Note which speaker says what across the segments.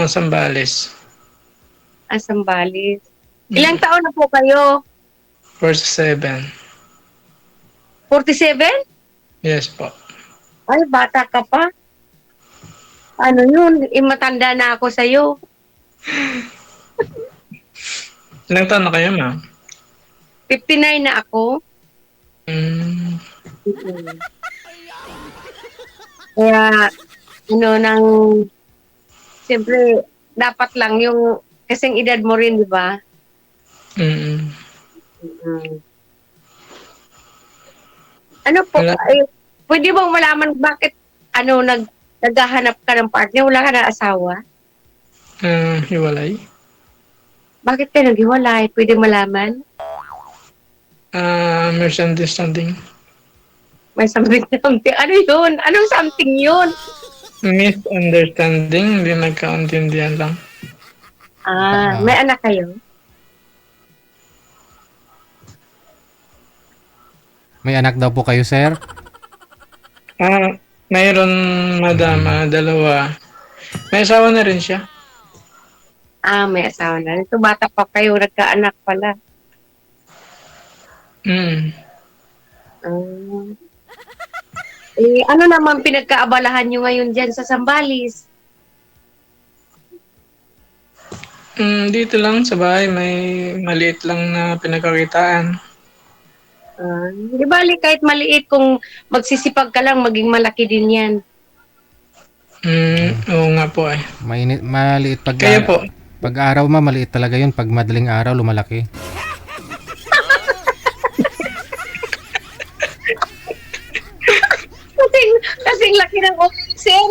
Speaker 1: Sambales.
Speaker 2: Sambales. Ilang
Speaker 1: Mm,
Speaker 2: taon na po kayo?
Speaker 1: 47.
Speaker 2: 47?
Speaker 1: Yes po.
Speaker 2: Ay, bata ka pa. Ano yun? Matanda na ako sa'yo.
Speaker 1: Ilang taon na kayo, ma'am?
Speaker 2: 59 na ako.
Speaker 1: Hmm,
Speaker 2: Mm. Kaya, nang, siyempre, dapat lang yung, kasing edad mo rin, di ba?
Speaker 1: mm.
Speaker 2: Mm. Ano po,
Speaker 1: Wala,
Speaker 2: pwede bang malaman bakit, naghahanap ka ng partner? Wala ka na asawa?
Speaker 1: hiwalay.
Speaker 2: Bakit ka naghiwalay? Pwede malaman?
Speaker 1: Misunderstanding.
Speaker 2: May something something. Ano yun? Anong something yun?
Speaker 1: Misunderstanding, hindi nagkauntindihan lang.
Speaker 2: May
Speaker 3: Oo.
Speaker 2: anak kayo?
Speaker 3: May anak daw po kayo, sir?
Speaker 1: Ah, mayroon, madam,
Speaker 3: Mm.
Speaker 1: dalawa. May asawa na rin siya.
Speaker 2: May asawa na. Ito bata pa kayo, nagkaanak pala.
Speaker 1: Mm.
Speaker 2: Ah. Ano naman pinagkaabalahan nyo ngayon dyan sa Sambales?
Speaker 1: Dito lang sa bahay, may maliit lang na pinagkakitaan.
Speaker 2: Di bali kahit maliit, kung magsisipag ka lang, maging malaki din yan.
Speaker 1: Oo nga po eh.
Speaker 3: Mainit, maliit
Speaker 1: Kayo po?
Speaker 3: pag araw maliit talaga yun. Pag madaling araw, lumalaki.
Speaker 2: Kasing, kasing laki ng oxen.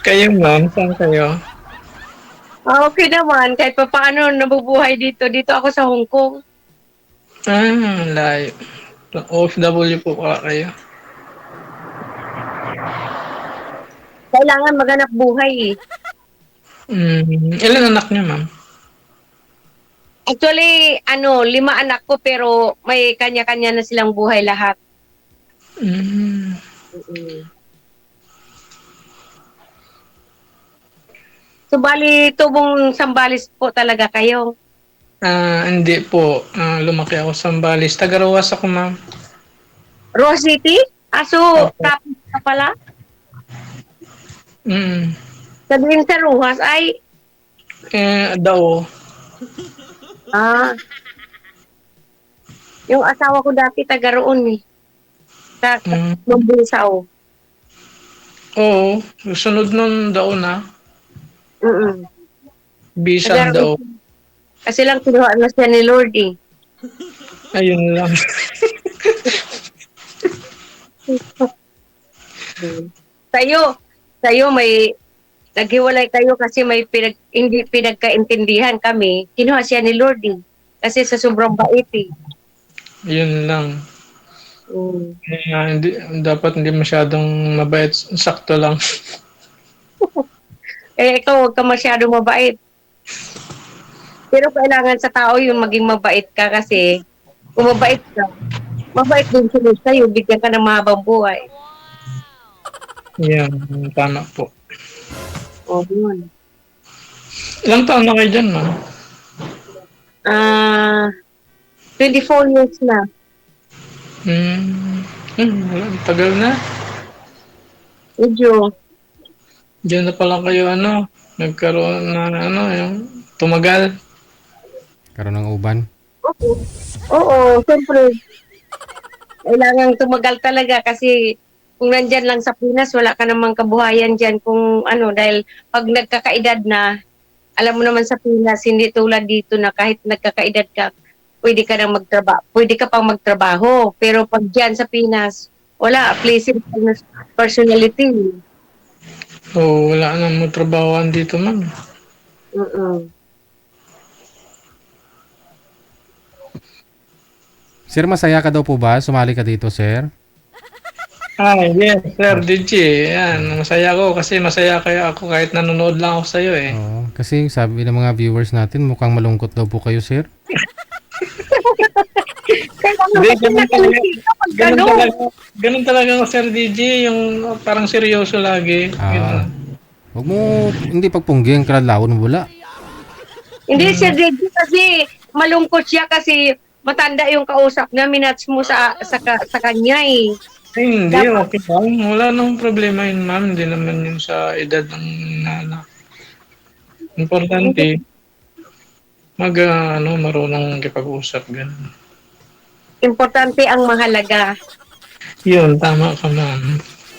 Speaker 1: Kayo ma'am, saan kayo?
Speaker 2: Okay naman, kahit pa paano nabubuhay dito. Dito ako sa Hong Kong.
Speaker 1: Layo. OFW po pala kayo.
Speaker 2: Kailangan maghanap buhay eh.
Speaker 1: Ilan anak niyo ma'am?
Speaker 2: Actually, 5 anak ko pero may kanya-kanya na silang buhay lahat.
Speaker 1: Mm,
Speaker 2: Mm. So, bali, tubong Sambales po talaga kayo.
Speaker 1: hindi po. Lumaki ako sa Sambales. Tagarawas ako ma'am.
Speaker 2: Roa City? So,
Speaker 1: Opo.
Speaker 2: kapit ka pala.
Speaker 1: Mm,
Speaker 2: Sabihin sa Ruhas ay,
Speaker 1: Dao.
Speaker 2: ah, yung asawa ko dati taga roon eh. Sa
Speaker 1: Mm,
Speaker 2: Mambusaw.
Speaker 1: oo. Sunod nun Dao na.
Speaker 2: Mm. Taga
Speaker 1: Bisan
Speaker 2: roon.
Speaker 1: Dao.
Speaker 2: Kasi lang kinuha na siya ni Lord eh.
Speaker 1: Ayun lang.
Speaker 2: Sa'yo, sa'yo may naghiwalay kayo kasi may hindi pinagkaintindihan kami. Kinuha siya ni Lord eh. Kasi sa sobrang bait eh.
Speaker 1: Yun lang.
Speaker 2: Mm.
Speaker 1: Hindi, dapat hindi masyadong mabait. Sakto lang.
Speaker 2: Ikaw huwag ka masyado mabait. Pero kailangan sa tao yung maging mabait ka kasi kung mabait ka, mabait din sila sa'yo, bigyan ka ng mahabang buhay.
Speaker 1: Yan, tama po.
Speaker 2: O, yun.
Speaker 1: Ilang taon na kayo dyan, ma'am?
Speaker 2: Ah, 24 years na.
Speaker 1: Wala, tagal na.
Speaker 2: Medyo,
Speaker 1: Diyan na pala kayo, nagkaroon na, yung tumagal.
Speaker 3: Karoon ng uban.
Speaker 2: oo, oo, siyempre, kailangan tumagal talaga kasi kung nandyan lang sa Pinas, wala ka namang kabuhayan dyan kung dahil pag nagkakaedad na, alam mo naman sa Pinas, hindi tulad dito na kahit nagkakaedad ka, pwede ka pang magtrabaho. Pero pag dyan sa Pinas, wala, pleasing personality.
Speaker 1: So, wala nang mo trabahoan dito, ma'am.
Speaker 2: Mm-mm.
Speaker 3: Sir, masaya ka daw po ba? Sumali ka dito, sir?
Speaker 1: Yes, Sir DJ. Yan, masaya ko kasi masaya kayo ako kahit nanonood lang ako sa'yo eh.
Speaker 3: Oo. Kasi sabi ng mga viewers natin, mukhang malungkot daw po kayo, sir.
Speaker 2: Kaya
Speaker 1: Hindi,
Speaker 2: naman
Speaker 1: ganun talaga.
Speaker 2: pag
Speaker 1: Ganun talaga. Ganun talaga ako, Sir DJ. Yung parang seryoso lagi.
Speaker 3: Ah.
Speaker 1: Ganun.
Speaker 3: Huwag mo, hindi pagpunggi ang kaladlawon mo wala.
Speaker 2: Hindi, Sir Reggie, kasi malungkot siya kasi matanda yung kausap niya, minats mo sa kanya eh.
Speaker 1: Ay, hindi,
Speaker 2: Dapat,
Speaker 1: okay lang. Wala namang problema yun, ma'am. Hindi naman yun sa edad ng nana. Importante, marunong kipag-usap, gano'n.
Speaker 2: importante ang mahalaga.
Speaker 1: Yun, tama ka, ma'am.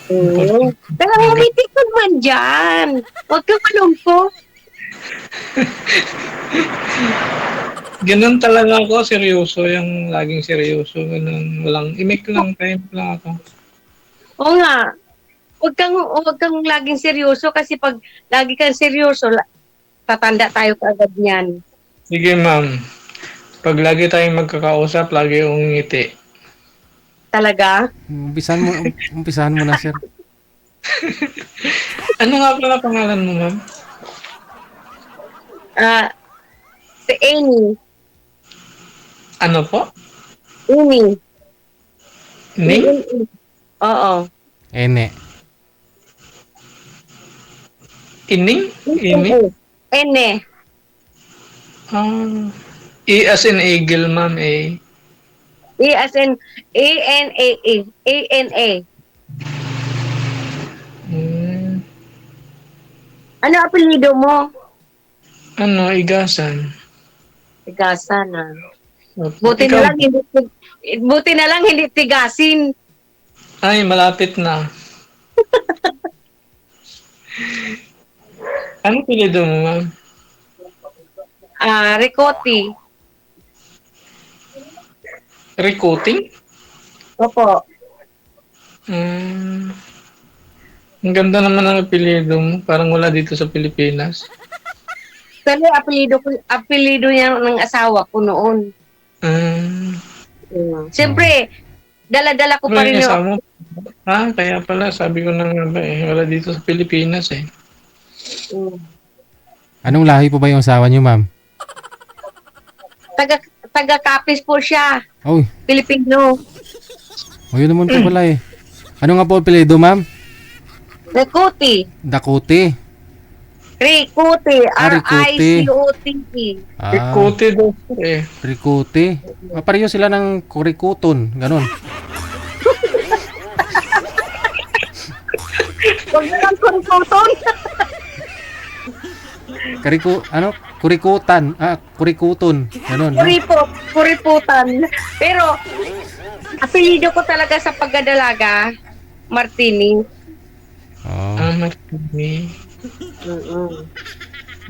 Speaker 2: Oo.
Speaker 1: Importante.
Speaker 2: Pero ngumiti ka man dyan. Huwag kang malungkot.
Speaker 1: Ganun talaga ako, seryoso. Yung laging seryoso. Ganun, walang, imik lang, time lang ako.
Speaker 2: Oo nga. Huwag kang laging seryoso kasi pag lagi kang seryoso, tatanda tayo kaagad niyan.
Speaker 1: Sige, ma'am. Pag lagi tayong magkakausap, lagi yung ngiti.
Speaker 2: Talaga.
Speaker 3: Umpisahan mo na, sir.
Speaker 1: Ano nga pala pangalan mo, ma'am?
Speaker 2: Si Amy.
Speaker 1: Ano po?
Speaker 2: Amy.
Speaker 1: Ning?
Speaker 2: Oo.
Speaker 3: Ene.
Speaker 1: Ining? Imi?
Speaker 2: Ene.
Speaker 1: E as in eagle, ma'am, eh.
Speaker 2: E as in A-N-A-A. A-N-A.
Speaker 1: Hmm,
Speaker 2: Ano apelyido mo?
Speaker 1: Igasan.
Speaker 2: Tigasan ah.
Speaker 1: Opo. Ikaw,
Speaker 2: Buti na lang hindi tigasin.
Speaker 1: ay, malapit na. Ano pilido mo, ma'am?
Speaker 2: Ricotti.
Speaker 1: Recruiting?
Speaker 2: Opo.
Speaker 1: Hmm, ang ganda naman ng apelido mo. Parang wala dito sa Pilipinas.
Speaker 2: Kasi apelyido niya ng asawa ko noon.
Speaker 1: Hmm,
Speaker 2: Siyempre, dala-dala ko pa
Speaker 1: Wala
Speaker 2: rin
Speaker 1: yung
Speaker 2: yung
Speaker 1: asawa mo. Kaya pala, sabi ko na nga ba eh. Wala dito sa Pilipinas eh.
Speaker 2: mm,
Speaker 3: Anong lahi po ba yung asawa niyo, ma'am?
Speaker 2: taga-Capiz po siya.
Speaker 3: Oy,
Speaker 2: Pilipino.
Speaker 3: yun naman po pala eh. Ano nga po apelyido, ma'am?
Speaker 2: Ricotti.
Speaker 3: Dakote.
Speaker 2: Ricotti.
Speaker 3: Ricotti.
Speaker 2: R-I-C-O-T-E.
Speaker 1: Recruited daw po eh.
Speaker 3: Ricote. Pareho sila ng kurikuton. Ganon.
Speaker 2: Huwag na lang kurikuton.
Speaker 3: Kurikutan. Kurikuton. Ganon. No?
Speaker 2: Kuriputan. Pero, apelyido ko talaga sa pagdadalaga, Martini.
Speaker 3: Oh.
Speaker 1: Martini.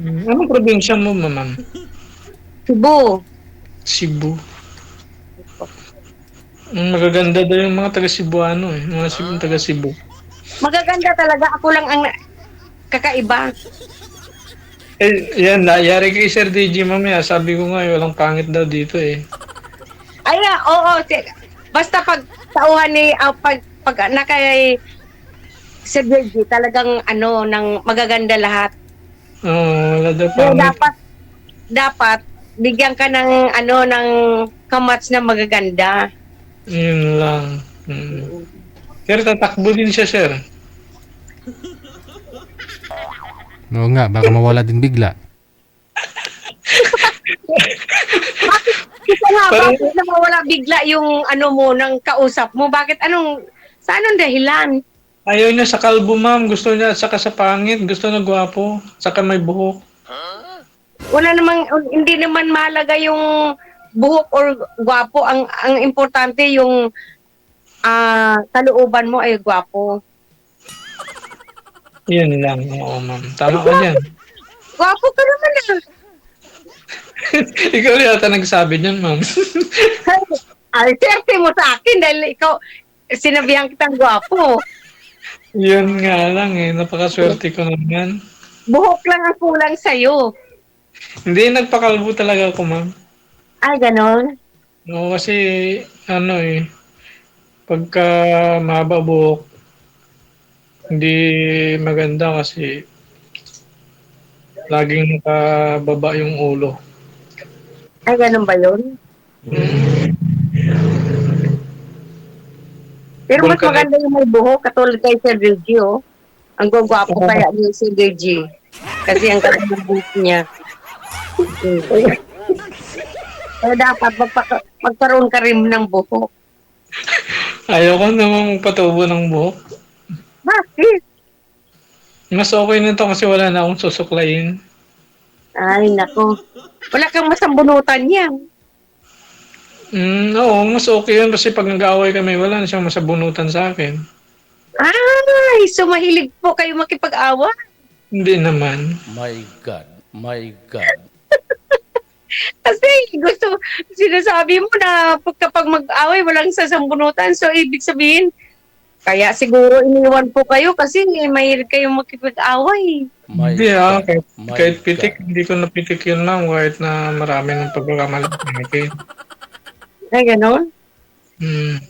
Speaker 1: Anong probinsya mo, ma'am?
Speaker 2: Cebu.
Speaker 1: Cebu. Magaganda daw yung mga taga Cebuano eh. Mga taga Cebu.
Speaker 2: Magaganda talaga. Ako lang ang kakaiba.
Speaker 1: Eh, yan, yari kay Sir DJ mamaya. Sabi ko nga, walang pangit daw dito eh.
Speaker 2: Ay, oo. Basta pag tauhan ni, pag nakay Sir Virgie, talagang ng magaganda lahat.
Speaker 1: Wala daw
Speaker 2: So,
Speaker 1: pangit.
Speaker 2: dapat, bigyan ka ng kamats na magaganda.
Speaker 1: Yun lang. Sir, tatakbo din siya, sir.
Speaker 3: Oo nga, baka mawala din bigla.
Speaker 2: Kasi nga,
Speaker 1: Parang-
Speaker 2: bakit nawawala bigla yung mo, ng kausap mo? Bakit sa anong dahilan?
Speaker 1: Ayaw niya sa kalbo, ma'am. Gusto niya saka sa pangit. Gusto na gwapo. Saka may buhok.
Speaker 2: Hindi naman mahalaga yung buhok or gwapo. Ang importante yung kalooban mo ay gwapo.
Speaker 1: Yun lang. Oo, ma'am. Tama ka dyan.
Speaker 2: Gwapo ka naman ah.
Speaker 1: Ikaw yata nagsabi niyan, ma'am.
Speaker 2: Ay, swerte mo sa akin dahil ikaw, sinabihan kitang gwapo.
Speaker 1: Yun nga lang eh. Napakaswerte ko naman.
Speaker 2: Buhok lang ang kulang sa'yo.
Speaker 1: Hindi, nagpakalbo talaga ako, ma'am.
Speaker 2: Ay, ganon.
Speaker 1: Oo, kasi pagka mahaba buhok, hindi maganda kasi laging nakababa yung ulo.
Speaker 2: Ay, ganon ba yun? Pero mas
Speaker 1: Volcanic.
Speaker 2: maganda yung may buhok, katulad kay Sir Virgil. Ang gwapo kaya niya si Deji. Kasi ang ganda ng buhok niya. So, dapat magkaroon ka rin ng buhok.
Speaker 1: Ayoko namang patubo ng buhok.
Speaker 2: Bakit?
Speaker 1: Mas okay na to kasi wala na akong susuklayin.
Speaker 2: Ay, nako. Wala kang masambunutan yan.
Speaker 1: Oo, mas okay yun kasi pag nag-aaway kami, wala na siyang masabunutan sa akin.
Speaker 2: Ay, so mahilig po kayo makipag-awa.
Speaker 1: Hindi naman.
Speaker 4: My God, my God.
Speaker 2: Kasi gusto, sinasabi mo na kapag mag-away, walang sasambunutan. So, ibig sabihin, kaya siguro iniwan po kayo kasi mahilig kayong makipag-away.
Speaker 4: My
Speaker 1: Hindi
Speaker 4: God,
Speaker 1: kahit
Speaker 4: my
Speaker 1: pitik,
Speaker 4: God.
Speaker 1: hindi ko napitik yun ma'am, kahit na marami ng pagkakamali sa akin.
Speaker 2: Ay, ganon.
Speaker 1: Hmm.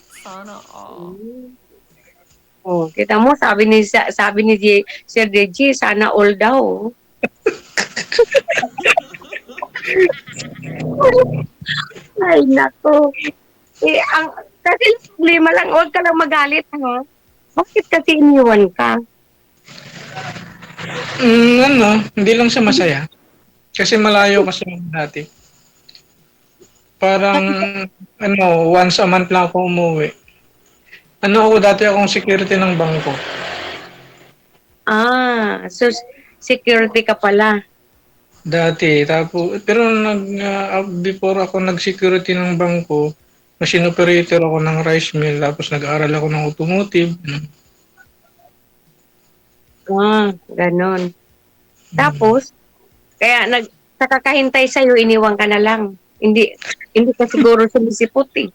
Speaker 2: Oh, kita mo, sabi ni Sir Deji, sana all daw. Ay, nako. Kasi problema lang, huwag ka lang magalit, ha? Bakit kasi iniwan ka?
Speaker 1: Hindi lang siya masaya. Kasi malayo kasi dati. Parang, once a month lang ako umuwi. Dati akong security ng bangko.
Speaker 2: So security ka pala.
Speaker 1: Dati, pero before ako nag-security ng bangko, machine operator ako ng rice mill, tapos nag-aaral ako ng automotive.
Speaker 2: Ganon. Tapos, kaya sa kakahintay sa'yo, iniwan ka na lang. Hindi ka siguro sumisipot eh.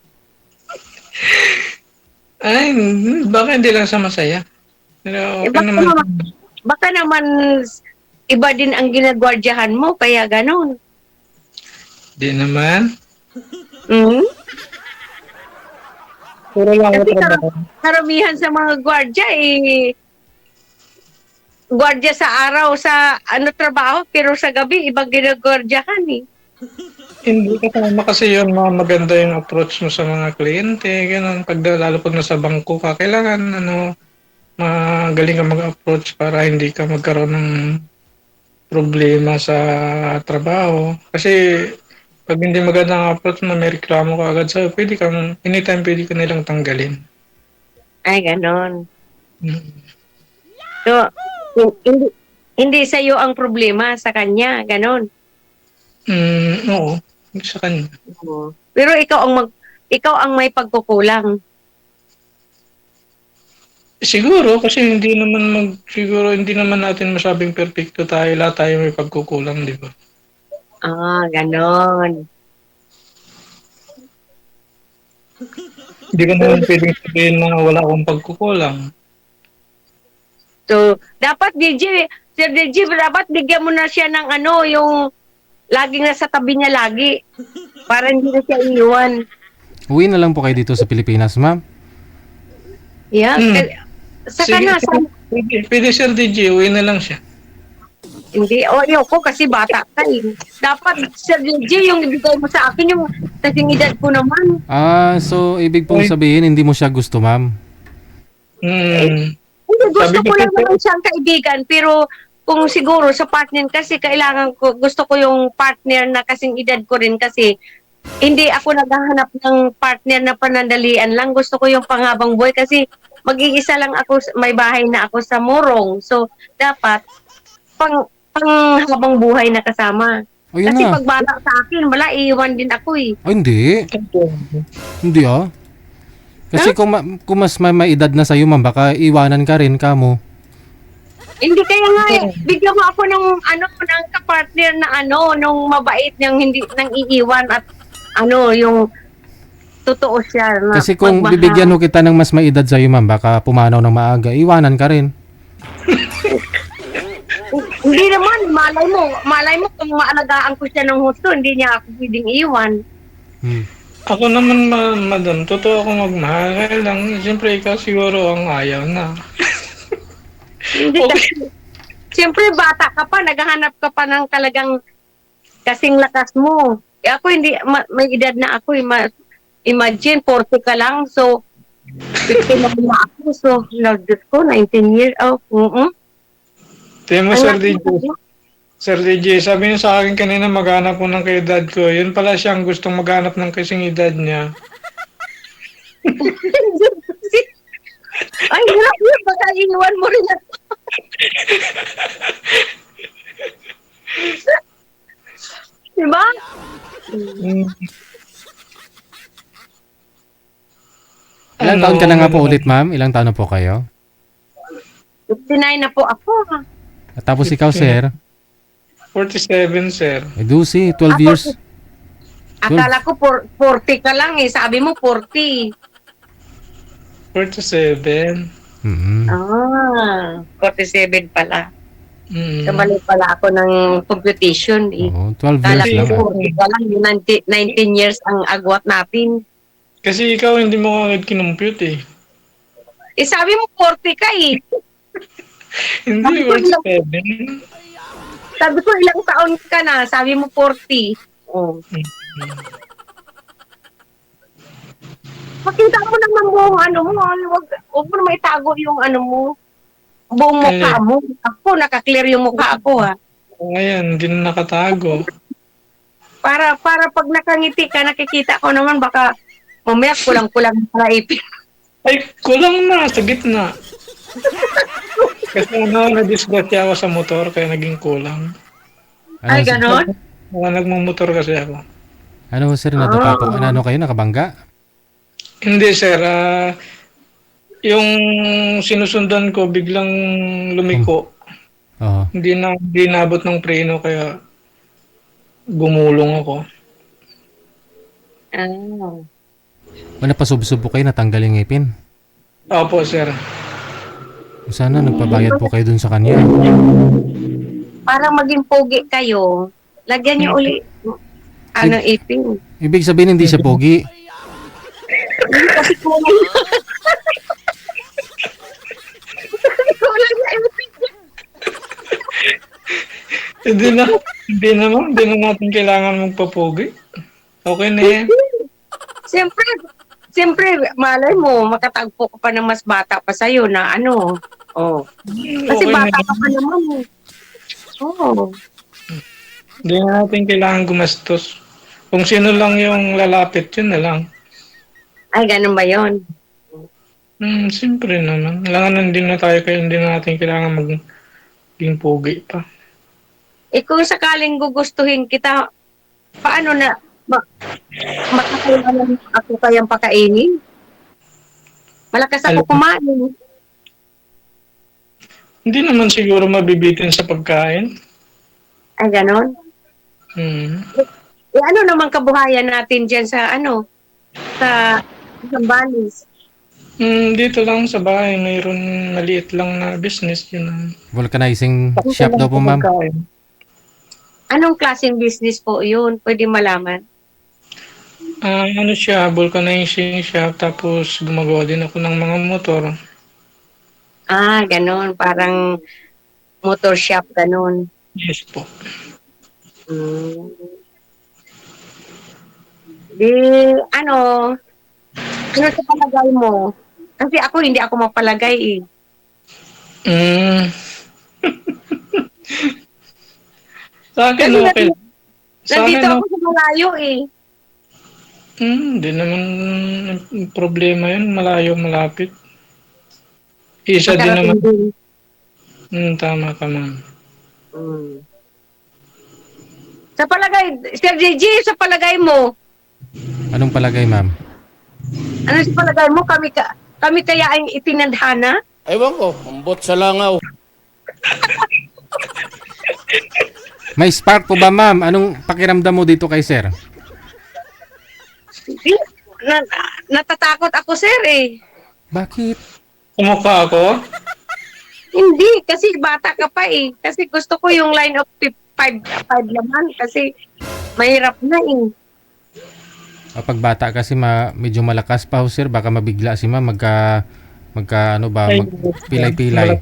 Speaker 1: Ay, baka hindi lang sa masaya. Pero okay naman.
Speaker 2: Baka naman iba din ang ginagwardyahan mo, kaya ganon.
Speaker 1: Di naman.
Speaker 2: Mm-hmm.
Speaker 1: Puro lang ako
Speaker 2: Kasi
Speaker 1: trabaho.
Speaker 2: karamihan sa mga gwardya gwardya sa araw sa trabaho, pero sa gabi ibang ginagwardyahan eh.
Speaker 1: Hindi kasama kasi yun, maganda yung approach mo sa mga kliyente, ganun. Lalo pag nasa bangko ka, kailangan magaling ka mag-approach para hindi ka magkaroon ng problema sa trabaho. Kasi pag hindi maganda ang approach mo, may reklamo ka agad sa'yo, anytime pwede ka nilang tanggalin.
Speaker 2: Ay, ganon.
Speaker 1: Hmm.
Speaker 2: So, hindi sa'yo ang problema, sa kanya, ganon.
Speaker 1: Oo, sa kanya.
Speaker 2: Pero ikaw ang may pagkukulang.
Speaker 1: Siguro kasi siguro hindi naman natin masabing perfecto tayo, lahat tayo may pagkukulang, di ba?
Speaker 2: Ganon.
Speaker 1: Hindi ka naman pwedeng sabihin na wala akong pagkukulang.
Speaker 2: So, dapat Sir DJ, dapat bigyan mo na siya ng yung laging nasa tabi niya lagi. Para hindi na siya iiwan.
Speaker 3: Uwi na lang po kayo dito sa Pilipinas, ma'am.
Speaker 2: Yeah. Saka na.
Speaker 1: Pwede Sir DJ, uwi na lang siya.
Speaker 2: Hindi. Ayoko kasi bata ka eh. Dapat, Sir DJ, yung ibigay mo sa akin, yung kasing edad ko naman.
Speaker 3: So ibig pong sabihin, hindi mo siya gusto, ma'am?
Speaker 2: Hindi, gusto ko lang naman siyang kaibigan, pero kung siguro sa partner kasi gusto ko yung partner na kasing edad ko rin kasi hindi ako naghahanap ng partner na panandalian lang. Gusto ko yung panghabang buhay kasi mag-iisa lang ako, may bahay na ako sa Morong. So, dapat panghabang buhay na kasama. Kasi pag bata sa akin, wala, iiwan din ako eh.
Speaker 3: Hindi. Hindi Kasi kung mas may edad na sa'yo, ma'am, baka iwanan ka rin kamo.
Speaker 2: Hindi kaya nga bigyan mo ako ng ng kapartner na nung mabait niyang hindi nang iiwan at yung totoo siya. Na
Speaker 3: Kasi kung bibigyan mo kita ng mas may edad sa'yo, ma'am, baka pumanaw ng maaga, iwanan ka rin.
Speaker 2: Hindi naman, malay mo kung maalagaan ko siya ng husto, hindi niya ako pwedeng iwan.
Speaker 1: Ako naman, madam, totoo ako magmahal. Kaya lang, siyempre ikaw siguro ang ayaw na.
Speaker 2: Hindi kasi, siyempre bata ka pa, naghahanap ka pa ng talagang kasing lakas mo. Ako hindi, may edad na ako. Imagine, 40 ka lang. So, 50 na ako. So, Lord Diyos ko, 19 years old.
Speaker 1: Tingnan mo,
Speaker 2: Ang
Speaker 1: Sir
Speaker 2: laki
Speaker 1: DJ. Sir DJ, sabi niya sa akin kanina maghanap ko ng kaedad ko. Yun pala siyang gustong maghanap ng kasing edad niya.
Speaker 2: Ay, hirap yun. Baka iwan mo rin ako. Diba?
Speaker 1: Mm.
Speaker 3: Ilang taon ka na nga po ulit, ma'am? Ilang taon na po kayo?
Speaker 2: 59 na po ako.
Speaker 3: At tapos ikaw, sir?
Speaker 1: 47, sir.
Speaker 3: Dusi, 12
Speaker 2: Ako,
Speaker 3: years.
Speaker 2: Akala ko 40 ka lang eh. Sabi mo 40.
Speaker 1: 47.
Speaker 3: Mm-hmm.
Speaker 2: 47 pala.
Speaker 1: Mm.
Speaker 2: Kamali pala ako ng computation eh.
Speaker 3: Oo, 12
Speaker 2: Kala
Speaker 3: years lang.
Speaker 2: ko 40 ka lang. 19 years ang agwat natin.
Speaker 1: Kasi ikaw hindi mo agad kinumpute eh.
Speaker 2: Eh sabi mo 40 ka eh.
Speaker 1: Hindi, 47.
Speaker 2: Sabi ko ilang taon ka na. Sabi mo 40. Oh. Pakita mo naman buong ano mo. Huwag mo na maitago yung ano mo. Buong mukha mo. Ako, nakaklear yung mukha ko ha.
Speaker 1: Ngayon, hindi na nakatago.
Speaker 2: Para pag nakangiti ka, nakikita ko naman baka mamaya kulang-kulang para ipin.
Speaker 1: Ay, kulang na, sa gitna. Kasi na-disgrasya ako sa motor, kaya naging kulang.
Speaker 2: Ay, ganon?
Speaker 1: Nagmumotor kasi ako.
Speaker 3: Ano, sir, nadapa po? Ano kayo, nakabangga?
Speaker 1: Hindi, sir. Yung sinusundan ko, biglang lumiko.
Speaker 3: Oo.
Speaker 1: Hindi naabot ng preno, kaya gumulong ako.
Speaker 3: Wala pa sub-sub po kayo, natanggal yung ngipin.
Speaker 1: Opo, sir.
Speaker 3: Sana nagpabayad po kayo dun sa kanya.
Speaker 2: Para maging pogi kayo, lagyan niyo uli ipin.
Speaker 3: Ibig sabihin, hindi siya pogi.
Speaker 2: Kasi kulang. Kulang na ipin.
Speaker 1: Hindi na natin kailangan magpapogi. Okay na yan.
Speaker 2: Siyempre, malay mo, makatagpo ka pa ng mas bata pa sa'yo na ano. Oh. Kasi
Speaker 1: Okay
Speaker 2: bata
Speaker 1: na
Speaker 2: ka pa naman eh. Oo.
Speaker 1: Hindi na natin kailangan gumastos. Kung sino lang yung lalapit, yun na lang.
Speaker 2: Ay, ganun ba yun?
Speaker 1: Siyempre naman. Kailangan din na tayo, kaya hindi na natin kailangan maging pogi pa.
Speaker 2: Eh kung sakaling gugustuhin kita, paano na makakailangan ako kayang pakainin? Malakas ako kumain.
Speaker 1: Hindi naman siguro mabibitin sa pagkain.
Speaker 2: Ay, ganon? Eh ano naman kabuhayan natin dyan sa sa Zambales?
Speaker 1: Dito lang sa bahay, mayroon maliit lang na business yun.
Speaker 3: Vulcanizing shop daw po, ma'am.
Speaker 2: Anong klaseng business po yun? Pwede malaman?
Speaker 1: Ano siya, vulcanizing shop, tapos gumagawa din ako ng mga motor.
Speaker 2: Ah, ganon. Parang motor shop, ganon.
Speaker 1: Yes po.
Speaker 2: Di, ano sa palagay mo? Kasi ako, hindi ako mapalagay eh.
Speaker 1: Sa akin,
Speaker 2: Kasi
Speaker 1: okay. Sa
Speaker 2: nandito
Speaker 1: akin,
Speaker 2: ako sa malayo eh.
Speaker 1: hindi naman problema yun. Malayo, malapit. Isa din naman. Tama ka, ma'am.
Speaker 2: Sa palagay, Sir JJ, sa palagay mo,
Speaker 3: Anong palagay, ma'am?
Speaker 2: ano sa palagay mo, kami kaya ang itinadhana?
Speaker 4: Ewan ko, umbot sa langaw.
Speaker 3: May spark po ba, ma'am? Anong pakiramdam mo dito kay sir?
Speaker 2: Natatakot ako, sir eh.
Speaker 3: Bakit?
Speaker 1: Kumukha ako?
Speaker 2: Hindi, kasi bata ka pa eh. Kasi gusto ko yung line of 5 naman kasi mahirap na eh.
Speaker 3: Kapag bata kasi medyo malakas pa ho, sir. Baka mabigla si ma'am. Pilay-pilay.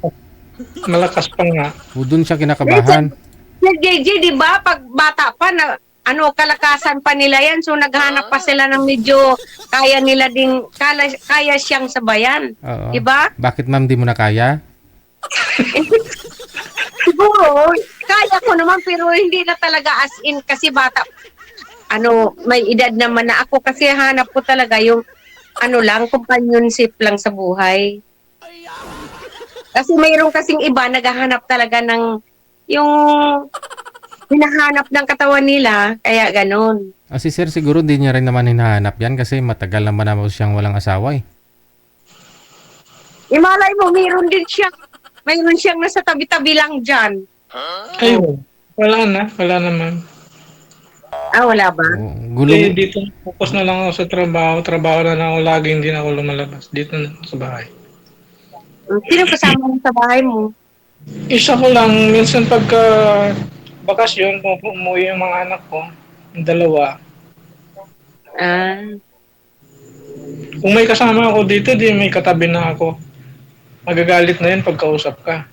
Speaker 1: Malakas pa nga.
Speaker 3: O doon siya kinakabahan.
Speaker 2: Sir JJ, di ba, pag bata pa, kalakasan pa nila yan. So, naghanap pa sila ng medyo kaya nila kaya siyang sabayan.
Speaker 3: Oo.
Speaker 2: Di ba?
Speaker 3: Bakit, ma'am, di mo na kaya?
Speaker 2: siguro, kaya ko naman pero hindi na talaga as in kasi bata. May edad naman na ako kasi hanap ko talaga yung companionship lang sa buhay. Kasi mayroon kasing iba naghahanap talaga ng yung hinahanap ng katawan nila, kaya ganun.
Speaker 3: Si sir siguro hindi niya rin naman hinahanap yan kasi matagal naman naman siyang walang asawa eh.
Speaker 2: Imalay mo, mayroon siyang nasa tabi-tabi lang dyan.
Speaker 1: Ayun. Wala naman.
Speaker 2: Wala ba?
Speaker 3: Gulong,
Speaker 1: Dito focus na lang ako sa trabaho. Trabaho na lang ako lagi, hindi na ako lumalabas. Dito na sa bahay.
Speaker 2: Sino kasama mo sa bahay mo?
Speaker 1: Isa ko lang, minsan pagka bakasyon, umuwi yung mga anak ko, yung dalawa.
Speaker 2: Ah,
Speaker 1: Kung may kasama ako dito, di may katabi na ako. Magagalit na yun pagkausap ka.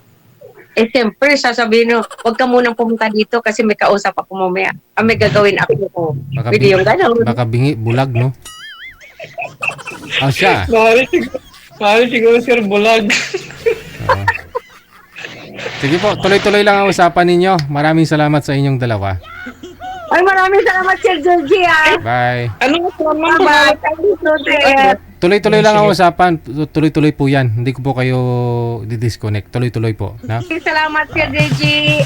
Speaker 2: siyempre, sasabihin mo, huwag ka munang pumunta dito kasi may kausap ako mamaya. May gagawin ako ko.
Speaker 3: baka,
Speaker 2: Pwede yung gano'n.
Speaker 3: baka bingi, bulag no? Siya.
Speaker 1: Mahal siguro sir, bulag.
Speaker 3: Oo. Sige po, tuloy-tuloy lang ang usapan ninyo. Maraming salamat sa inyong dalawa.
Speaker 2: Ay, maraming salamat, Sir Georgie,
Speaker 3: Bye.
Speaker 1: Ano ko naman?
Speaker 2: Bye-bye. Thank you, Sir.
Speaker 3: Tuloy-tuloy lang ang usapan. Tuloy-tuloy po yan. Hindi ko po kayo di-disconnect. Tuloy-tuloy po. Na?
Speaker 2: Salamat, Sir Georgie.